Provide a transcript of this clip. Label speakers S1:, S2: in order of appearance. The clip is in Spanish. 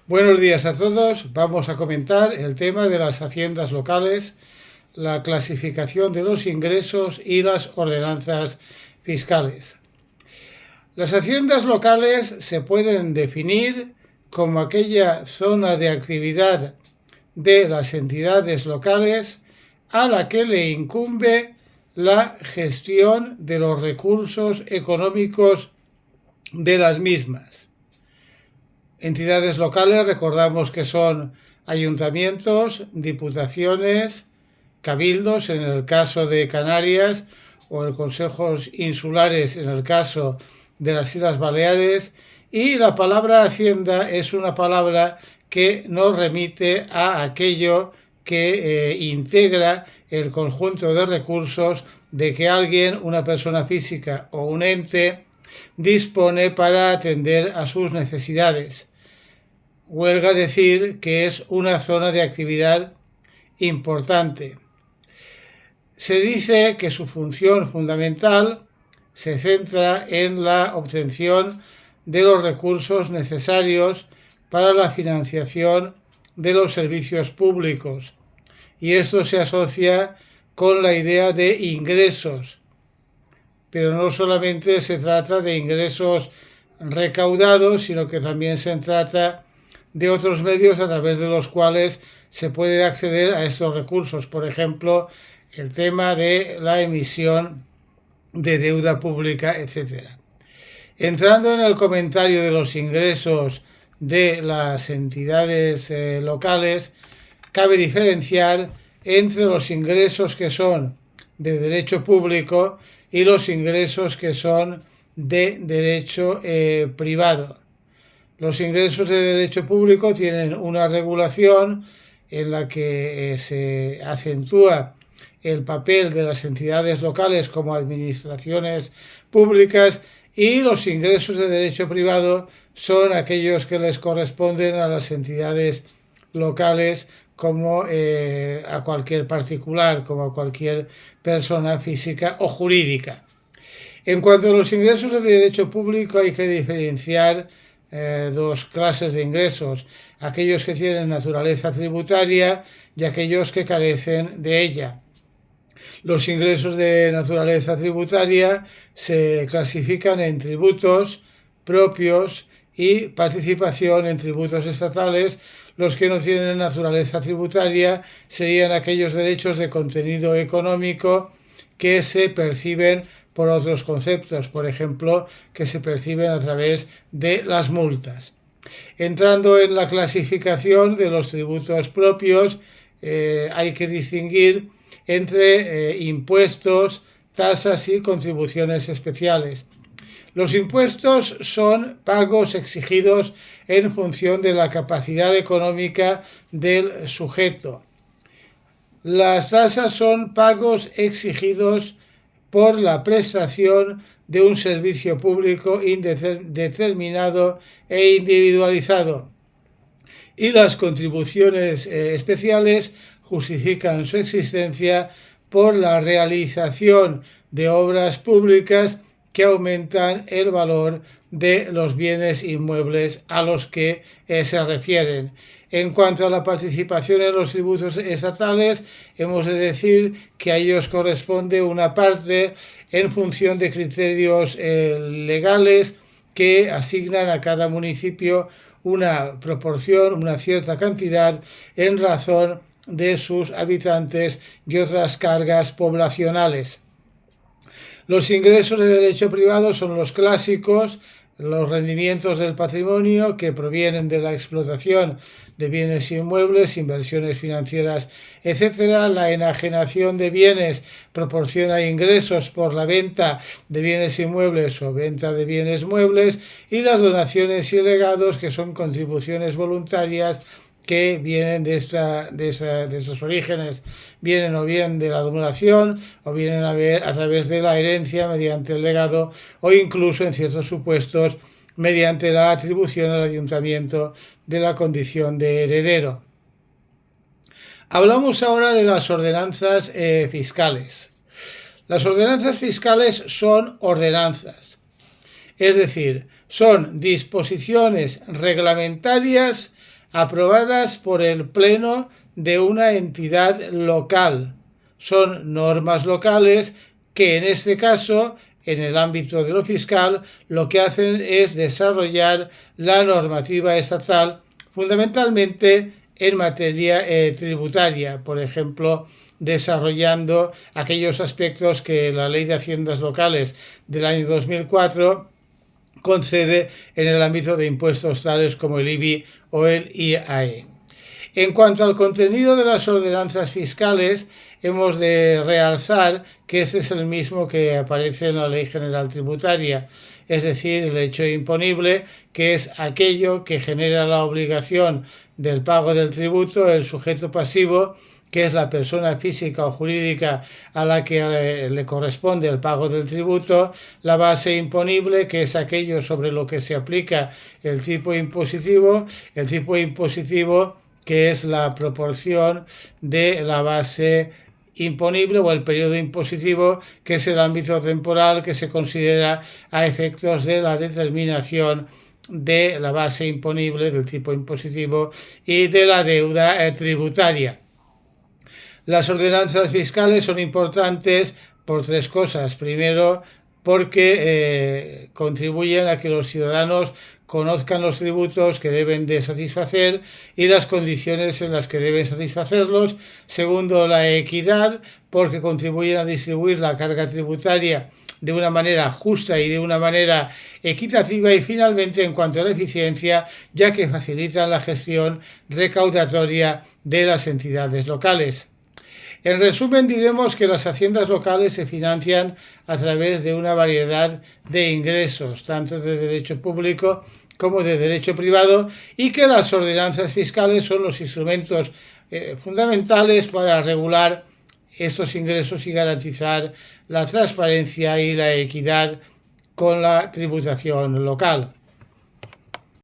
S1: Buenos días a todos. Vamos a comentar el tema de las haciendas locales, la clasificación de los ingresos y las ordenanzas fiscales. Las haciendas locales se pueden definir como aquella zona de actividad de las entidades locales a la que le incumbe la gestión de los recursos económicos de las mismas. Entidades locales, recordamos que son ayuntamientos, diputaciones, cabildos en el caso de Canarias o el consejos insulares en el caso de las Islas Baleares, y la palabra hacienda es una palabra que nos remite a aquello que integra el conjunto de recursos de que alguien, una persona física o un ente, dispone para atender a sus necesidades. Huelga decir que es una zona de actividad importante. Se dice que su función fundamental se centra en la obtención de los recursos necesarios para la financiación de los servicios públicos, y esto se asocia con la idea de ingresos, pero no solamente se trata de ingresos recaudados, sino que también se trata de otros medios a través de los cuales se puede acceder a estos recursos. Por ejemplo, el tema de la emisión de deuda pública, etc. Entrando en el comentario de los ingresos de las entidades locales, cabe diferenciar entre los ingresos que son de derecho público y los ingresos que son de derecho privado. Los ingresos de derecho público tienen una regulación en la que se acentúa el papel de las entidades locales como administraciones públicas, y los ingresos de derecho privado son aquellos que les corresponden a las entidades locales como a cualquier particular, como a cualquier persona física o jurídica. En cuanto a los ingresos de derecho público, hay que diferenciar dos clases de ingresos: aquellos que tienen naturaleza tributaria y aquellos que carecen de ella. Los ingresos de naturaleza tributaria se clasifican en tributos propios y participación en tributos estatales. Los que no tienen naturaleza tributaria serían aquellos derechos de contenido económico que se perciben por otros conceptos, por ejemplo, que se perciben a través de las multas. Entrando en la clasificación de los tributos propios, hay que distinguir entre impuestos, tasas y contribuciones especiales. Los impuestos son pagos exigidos en función de la capacidad económica del sujeto. Las tasas son pagos exigidos por la prestación de un servicio público determinado e individualizado, y las contribuciones especiales justifican su existencia por la realización de obras públicas que aumentan el valor de los bienes inmuebles a los que se refieren. En cuanto a la participación en los tributos estatales, hemos de decir que a ellos corresponde una parte en función de criterios legales que asignan a cada municipio una proporción, una cierta cantidad en razón de sus habitantes y otras cargas poblacionales. Los ingresos de derecho privado son los clásicos: los rendimientos del patrimonio que provienen de la explotación de bienes inmuebles, inversiones financieras, etc. La enajenación de bienes proporciona ingresos por la venta de bienes inmuebles o venta de bienes muebles, y las donaciones y legados, que son contribuciones voluntarias que vienen de estos orígenes, vienen o bien de la donación o vienen a través de la herencia mediante el legado, o incluso en ciertos supuestos mediante la atribución al ayuntamiento de la condición de heredero. Hablamos ahora de las ordenanzas fiscales. Las ordenanzas fiscales son ordenanzas, es decir, son disposiciones reglamentarias aprobadas por el Pleno de una entidad local. Son normas locales que en este caso, en el ámbito de lo fiscal, lo que hacen es desarrollar la normativa estatal, fundamentalmente en materia tributaria, por ejemplo, desarrollando aquellos aspectos que la Ley de Haciendas Locales del año 2004 concede en el ámbito de impuestos tales como el IBI o el IAE. En cuanto al contenido de las ordenanzas fiscales, hemos de realzar que este es el mismo que aparece en la Ley General Tributaria, es decir, el hecho imponible, que es aquello que genera la obligación del pago del tributo, el sujeto pasivo, que es la persona física o jurídica a la que le corresponde el pago del tributo, la base imponible, que es aquello sobre lo que se aplica el tipo impositivo que es la proporción de la base imponible o el periodo impositivo, que es el ámbito temporal que se considera a efectos de la determinación de la base imponible, del tipo impositivo y de la deuda tributaria. Las ordenanzas fiscales son importantes por tres cosas. Primero, porque contribuyen a que los ciudadanos conozcan los tributos que deben de satisfacer y las condiciones en las que deben satisfacerlos. Segundo, la equidad, porque contribuyen a distribuir la carga tributaria de una manera justa y de una manera equitativa. Y finalmente, en cuanto a la eficiencia, ya que facilitan la gestión recaudatoria de las entidades locales. En resumen, diremos que las haciendas locales se financian a través de una variedad de ingresos, tanto de derecho público como de derecho privado, y que las ordenanzas fiscales son los instrumentos fundamentales para regular estos ingresos y garantizar la transparencia y la equidad con la tributación local.